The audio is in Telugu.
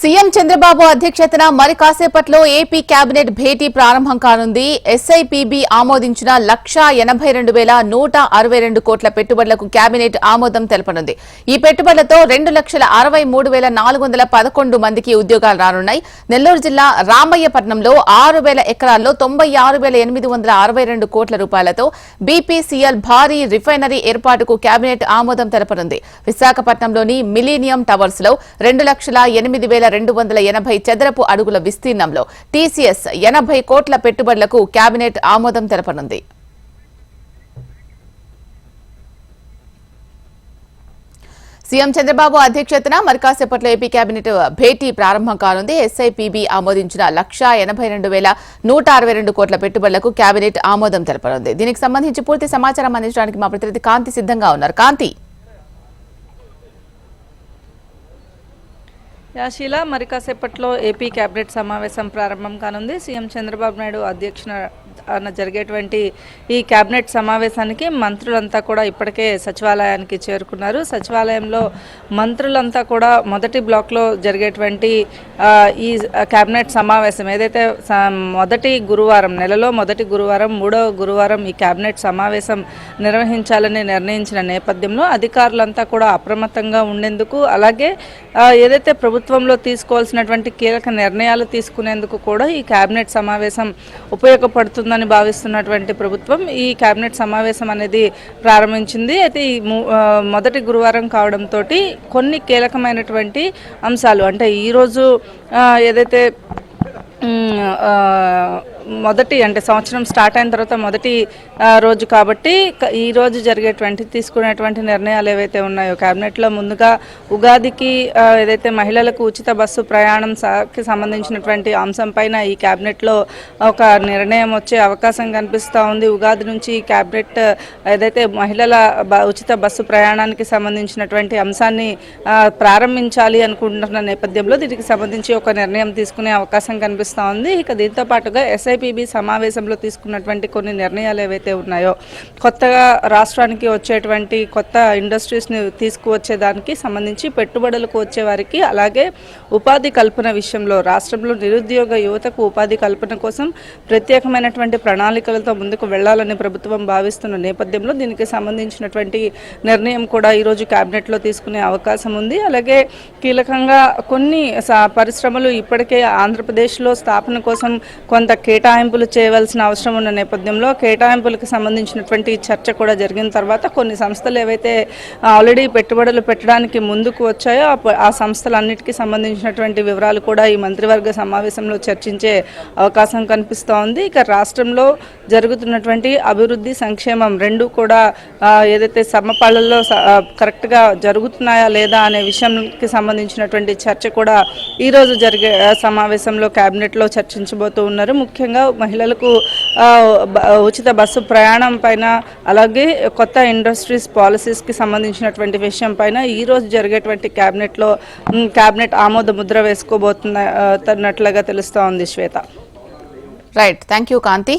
సీఎం చంద్రబాబు అధ్యక్షతన మరి కాసేపట్లో ఏపీ కేబినెట్ భేటీ ప్రారంభం కానుంది. ఎస్ఐపిబి ఆమోదించిన 1,82,162 కోట్ల పెట్టుబడులకు కేబినెట్ ఆమోదం తెలపనుంది. ఈ పెట్టుబడులతో 2,63,411 మందికి ఉద్యోగాలు రానున్నాయి. నెల్లూరు జిల్లా రామయ్యపట్నంలో 6,000 ఎకరాల్లో 96,862 కోట్ల రూపాయలతో బీపీసీఎల్ భారీ రిఫైనరీ ఏర్పాటుకు కేబినెట్ ఆమోదం తెలపనుంది. విశాఖపట్నంలోని మిలీనియం టవర్స్ లో 2,08,280 చదరపు అడుగుల విస్తీర్ణంలో టీసీఎస్ 80 కోట్ల పెట్టుబడులకు కేబినెట్ ఆమోదం తెలపనుంది. సీఎం చంద్రబాబు అధ్యక్షతన మరి కాసేపట్లో ఏపీ కేబినెట్ భేటీ ప్రారంభం కానుంది. ఎస్ఐపిబి ఆమోదించిన 1,82,162 కోట్ల పెట్టుబడులకు కేబినెట్ ఆమోదం తెలపనుంది. దీనికి సంబంధించి పూర్తి సమాచారం అందించడానికి మా ప్రతినిధి కాంతి సిద్ధంగా ఉన్నారు. కాంతి, యాశీల మరి కాసేపట్లో ఏపీ కేబినెట్ సమావేశం ప్రారంభం కానుంది. సీఎం చంద్రబాబు నాయుడు అధ్యక్షన జరిగేటువంటి ఈ కేబినెట్ సమావేశానికి మంత్రులంతా కూడా ఇప్పటికే సచివాలయానికి చేరుకున్నారు. సచివాలయంలో మంత్రులంతా కూడా మొదటి బ్లాక్లో జరిగేటువంటి ఈ కేబినెట్ సమావేశం ఏదైతే మొదటి గురువారం, నెలలో మొదటి గురువారం, 3వ గురువారం ఈ కేబినెట్ సమావేశం నిర్వహించాలని నిర్ణయించిన నేపథ్యంలో అధికారులంతా కూడా అప్రమత్తంగా ఉండేందుకు, అలాగే ఏదైతే ప్రభుత్వంలో తీసుకోవాల్సినటువంటి కీలక నిర్ణయాలు తీసుకునేందుకు కూడా ఈ కేబినెట్ సమావేశం ఉపయోగపడుతుందని భావిస్తున్నటువంటి ప్రభుత్వం ఈ కేబినెట్ సమావేశం అనేది ప్రారంభించింది. అయితే ఈ మొదటి గురువారం కావడంతో కొన్ని కీలకమైనటువంటి అంశాలు, అంటే ఈరోజు ఏదైతే సంవత్సరం స్టార్ట్ అయిన తర్వాత మొదటి రోజు కాబట్టి ఈ రోజు తీసుకునేటువంటి నిర్ణయాలు ఏవైతే ఉన్నాయో కేబినెట్లో, ముందుగా ఉగాదికి ఏదైతే మహిళలకు ఉచిత బస్సు ప్రయాణంకి సంబంధించినటువంటి అంశం పైన ఈ కేబినెట్లో ఒక నిర్ణయం వచ్చే అవకాశం కనిపిస్తూ ఉంది. ఉగాది నుంచి కేబినెట్ ఏదైతే మహిళల ఉచిత బస్సు ప్రయాణానికి సంబంధించినటువంటి అంశాన్ని ప్రారంభించాలి అనుకుంటున్న నేపథ్యంలో దీనికి సంబంధించి ఒక నిర్ణయం తీసుకునే అవకాశం కనిపిస్తూ ఉంది. ఇక దీంతో పాటుగా ఎస్ఐపిబి సమావేశంలో తీసుకున్నటువంటి కొన్ని నిర్ణయాలు ఏవైతే ఉన్నాయో, కొత్తగా రాష్ట్రానికి వచ్చేటువంటి కొత్త ఇండస్ట్రీస్ని తీసుకువచ్చేదానికి సంబంధించి పెట్టుబడులకు వచ్చే వారికి, అలాగే ఉపాధి కల్పన విషయంలో రాష్ట్రంలో నిరుద్యోగ యువతకు ఉపాధి కల్పన కోసం ప్రత్యేకమైనటువంటి ప్రణాళికలతో ముందుకు వెళ్లాలని ప్రభుత్వం భావిస్తున్న నేపథ్యంలో దీనికి సంబంధించినటువంటి నిర్ణయం కూడా ఈరోజు కేబినెట్లో తీసుకునే అవకాశం ఉంది. అలాగే కీలకంగా కొన్ని పరిశ్రమలు ఇప్పటికే ఆంధ్రప్రదేశ్లో స్థాపన కోసం కొంత కేటాయింపులు చేయవలసిన అవసరం ఉన్న నేపథ్యంలో కేటాయింపులకు సంబంధించినటువంటి చర్చ కూడా జరిగిన తర్వాత కొన్ని సంస్థలు ఏవైతే ఆల్రెడీ పెట్టుబడులు పెట్టడానికి ముందుకు వచ్చాయో ఆ సంస్థలన్నిటికీ సంబంధించినటువంటి వివరాలు కూడా ఈ మంత్రివర్గ సమావేశంలో చర్చించే అవకాశం కనిపిస్తూ ఉంది. ఇక రాష్ట్రంలో జరుగుతున్నటువంటి అభివృద్ధి, సంక్షేమం రెండు కూడా ఏదైతే సమపాళ్లలో కరెక్ట్గా జరుగుతున్నాయా లేదా అనే విషయానికి సంబంధించినటువంటి చర్చ కూడా ఈరోజు జరిగే సమావేశంలో కేబినెట్లో చర్చించబోతూ ఉన్నారు. ముఖ్యంగా మహిళలకు ఉచిత బస్సు ప్రయాణం పైన, అలాగే కొత్త ఇండస్ట్రీస్ పాలసీస్కి సంబంధించినటువంటి విషయం పైన ఈరోజు జరిగేటువంటి కేబినెట్ ఆమోద ముద్ర వేసుకోబోతున్నట్లుగా తెలుస్తూ ఉంది. Shweta. Right, thank you Kanthi.